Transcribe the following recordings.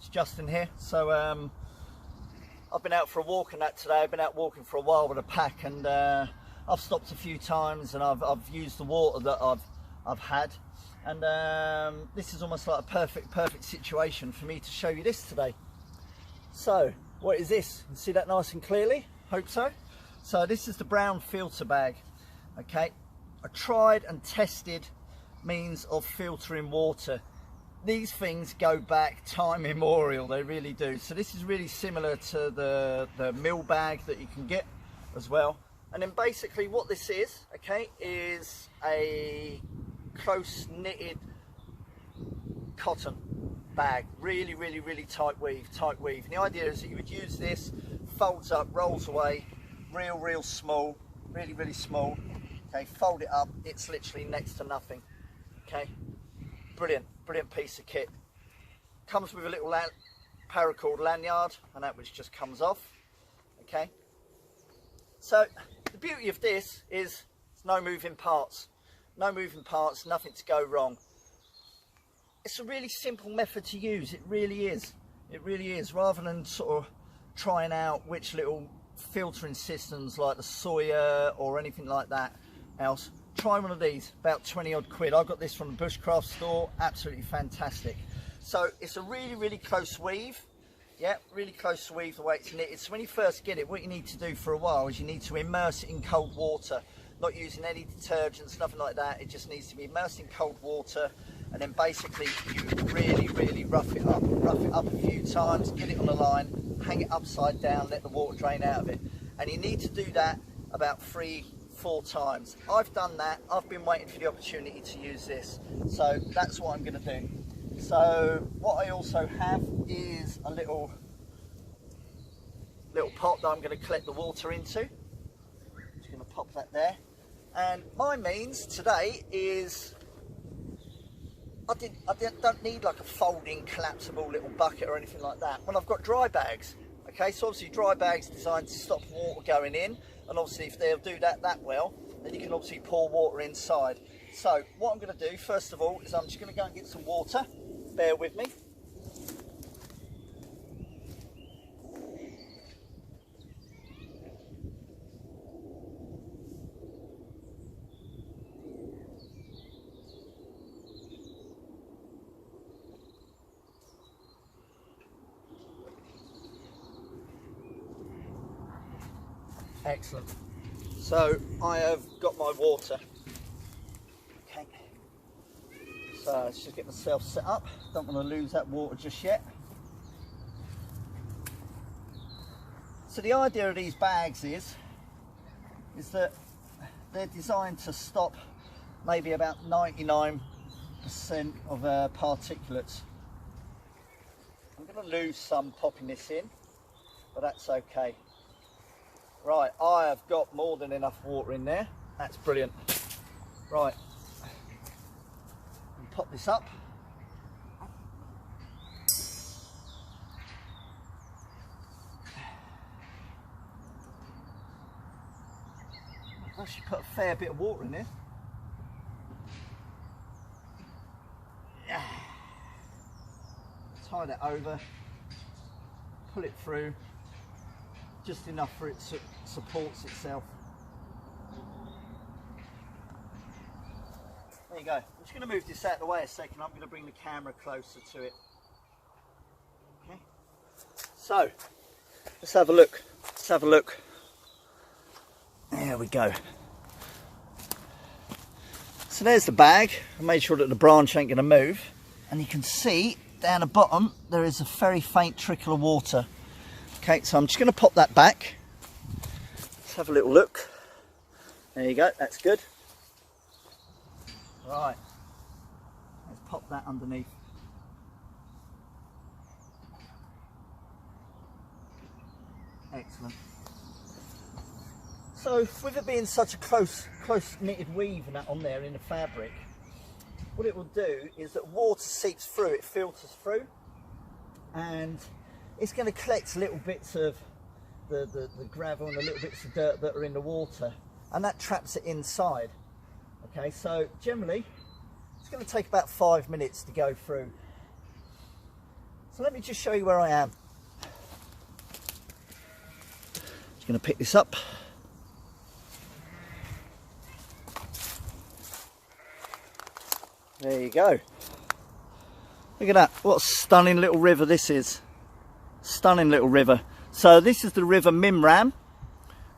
It's Justin here. So I've been out for a walk and that today. I've been out walking for a while with a pack, and I've stopped a few times and I've used the water that I've had, and this is almost like a perfect situation for me to show you this today. So what is this? You see that nice and clearly? Hope so. So this is the brown filter bag. Okay, a tried and tested means of filtering water. These things go back time immemorial, they really do. So this is really similar to the mill bag that you can get as well. And then basically what this is, okay, is a close knitted cotton bag. Really tight weave. And the idea is that you would use this, folds up, rolls away, real small, really small. Okay, fold it up, it's literally next to nothing. Okay, brilliant piece of kit. Comes with a little paracord lanyard, and that which just comes off. Okay, so the beauty of this is there's no moving parts, nothing to go wrong. It's a really simple method to use. It really is, rather than sort of trying out which little filtering systems like the Sawyer or anything like that else. Try one of these, about 20 odd quid. I got this from the Bushcraft store, absolutely fantastic. So it's a really close weave. Yeah, really close weave the way it's knitted. So when you first get it, what you need to do for a while is you need to immerse it in cold water, not using any detergents, nothing like that. It just needs to be immersed in cold water, and then basically you really rough it up a few times, get it on the line, hang it upside down, let the water drain out of it. And you need to do that about 3-4 times. I've done that. I've been waiting for the opportunity to use this, so that's what I'm going to do. So what I also have is a little pot that I'm going to collect the water into. Just going to pop that there. And my means today is I don't need like a folding collapsible little bucket or anything like that. Well, I've got dry bags. Okay, so obviously dry bags designed to stop water going in, and obviously if they'll do that well, then you can obviously pour water inside. So what I'm going to do first of all is I'm just going to go and get some water. Bear with me. Excellent. So I have got my water. Okay. So let's just get myself set up. Don't want to lose that water just yet. So the idea of these bags is that they're designed to stop maybe about 99% of particulates. I'm going to lose some popping this in, but that's okay. Right, I have got more than enough water in there. That's brilliant. Right, and pop this up. I've actually put a fair bit of water in there. Tie that over, pull it through. Just enough for it to supports itself. There you go. I'm just going to move this out of the way a second. I'm going to bring the camera closer to it. Okay. So let's have a look. There we go. So there's the bag. I made sure that the branch ain't going to move, and you can see down the bottom there is a very faint trickle of water. Okay, so I'm just going to pop that back. Let's have a little look. There you go, that's good. Right, let's pop that underneath. Excellent. So with it being such a close knitted weave and that on there in the fabric, what it will do is that water seeps through, it filters through, and it's going to collect little bits of the gravel and the little bits of dirt that are in the water, and that traps it inside. Okay, so generally it's going to take about 5 minutes to go through. So let me just show you where I am. Just going to pick this up. There you go. Look at that. What a stunning little river this is. Stunning little river. So this is the river Mimram,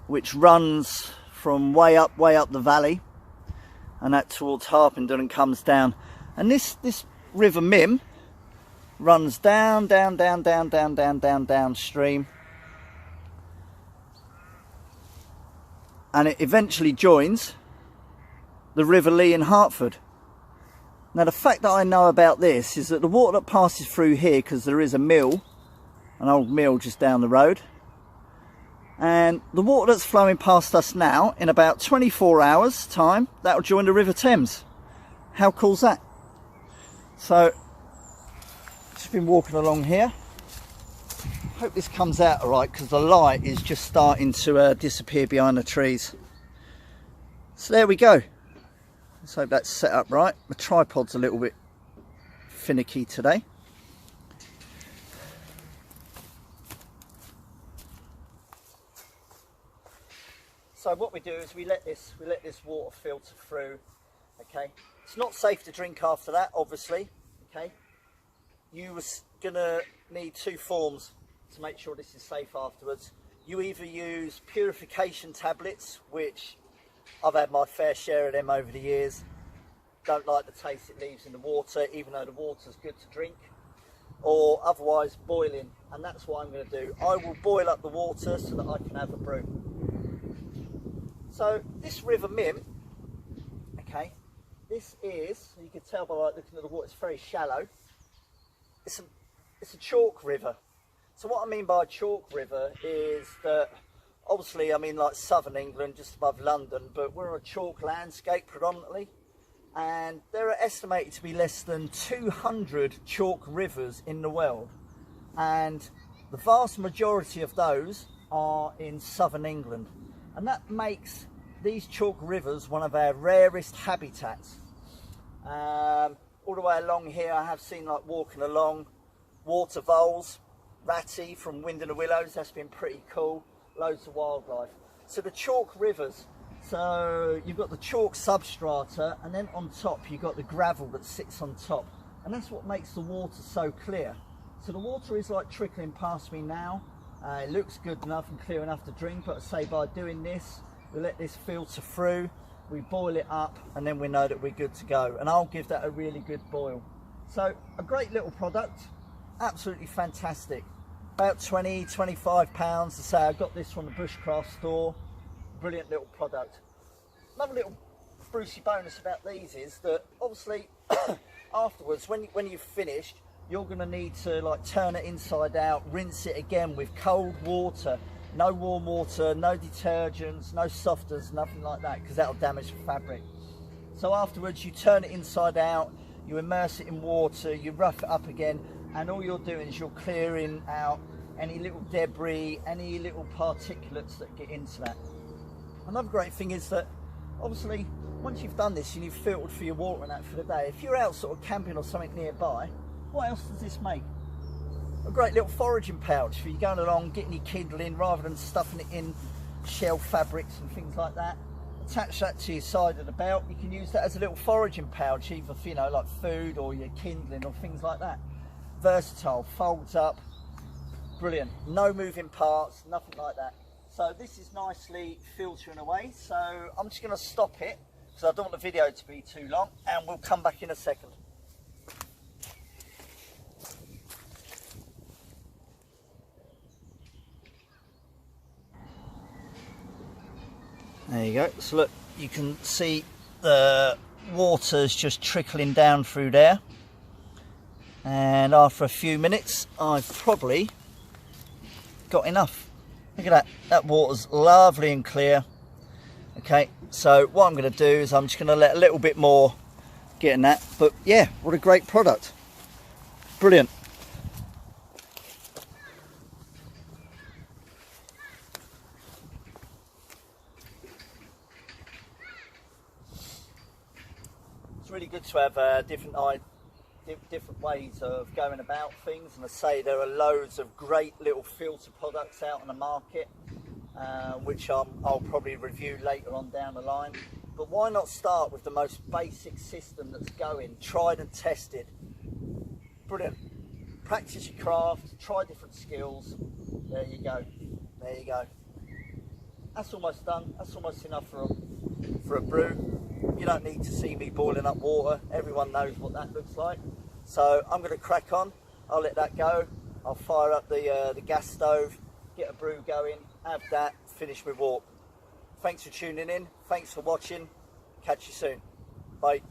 which runs from way up the valley, and that towards Harpenden and comes down. And this river Mim runs downstream, and it eventually joins the River Lee in Hertford. Now the fact that I know about this is that the water that passes through here, because there is a mill, an old mill just down the road, and the water that's flowing past us now, in about 24 hours time, that will join the River Thames. How cool's that? So, just been walking along here. Hope this comes out alright, because the light is just starting to disappear behind the trees. So there we go. Let's hope that's set up right. The tripod's a little bit finicky today. So what we do is we let this water filter through. Okay, it's not safe to drink after that, obviously. Okay, you were gonna need two forms to make sure this is safe afterwards. You either use purification tablets, which I've had my fair share of them over the years. Don't like the taste it leaves in the water, even though the water's good to drink. Or otherwise boiling, and that's what I'm going to do. I will boil up the water so that I can have a brew. So this River Mim, okay, this is, you can tell by looking at the water, it's very shallow. It's a chalk river. So what I mean by a chalk river is that, obviously I'm in like southern England, just above London, but we're a chalk landscape predominantly, and there are estimated to be less than 200 chalk rivers in the world, and the vast majority of those are in southern England, and that makes these chalk rivers one of our rarest habitats. All the way along here I have seen, like walking along, water voles, ratty from Wind in the Willows, that's been pretty cool. Loads of wildlife. So the chalk rivers, so you've got the chalk substrata, and then on top you've got the gravel that sits on top, and that's what makes the water so clear. So the water is like trickling past me now. It looks good enough and clear enough to drink, but I say by doing this, we let this filter through, we boil it up, and then we know that we're good to go, and I'll give that a really good boil. So a great little product, absolutely fantastic. About 20-25 pounds. To say, I got this from the Bushcraft store. Brilliant little product. Another little Brucey bonus about these is that obviously afterwards, when you've finished, you're going to need to like turn it inside out, rinse it again with cold water. No warm water, no detergents, no softeners, nothing like that, because that'll damage the fabric. So afterwards you turn it inside out, you immerse it in water, you rough it up again, and all you're doing is you're clearing out any little debris, any little particulates that get into that. Another great thing is that obviously once you've done this and you've filtered for your water and that for the day, if you're out sort of camping or something nearby, what else does this make? A great little foraging pouch for you going along, getting your kindling, rather than stuffing it in shell fabrics and things like that. Attach that to your side of the belt. You can use that as a little foraging pouch, either for, you know, like food or your kindling or things like that. Versatile, folds up, brilliant. No moving parts, nothing like that. So this is nicely filtering away. So I'm just going to stop it because I don't want the video to be too long, and we'll come back in a second. There you go. So look, you can see the water's just trickling down through there, and after a few minutes I've probably got enough. Look at that, that water's lovely and clear. Okay, so what I'm going to do is I'm just going to let a little bit more get in that, but yeah, what a great product, brilliant. Really good to have different different ways of going about things, and I say there are loads of great little filter products out on the market, which I'll probably review later on down the line. But why not start with the most basic system that's going, tried and tested? Brilliant. Practice your craft, try different skills. There you go. There you go. That's almost done. That's almost enough for a brew. You don't need to see me boiling up water. Everyone knows what that looks like. So I'm going to crack on. I'll let that go. I'll fire up the gas stove, get a brew going, have that, finish my walk. Thanks for tuning in. Thanks for watching. Catch you soon. Bye.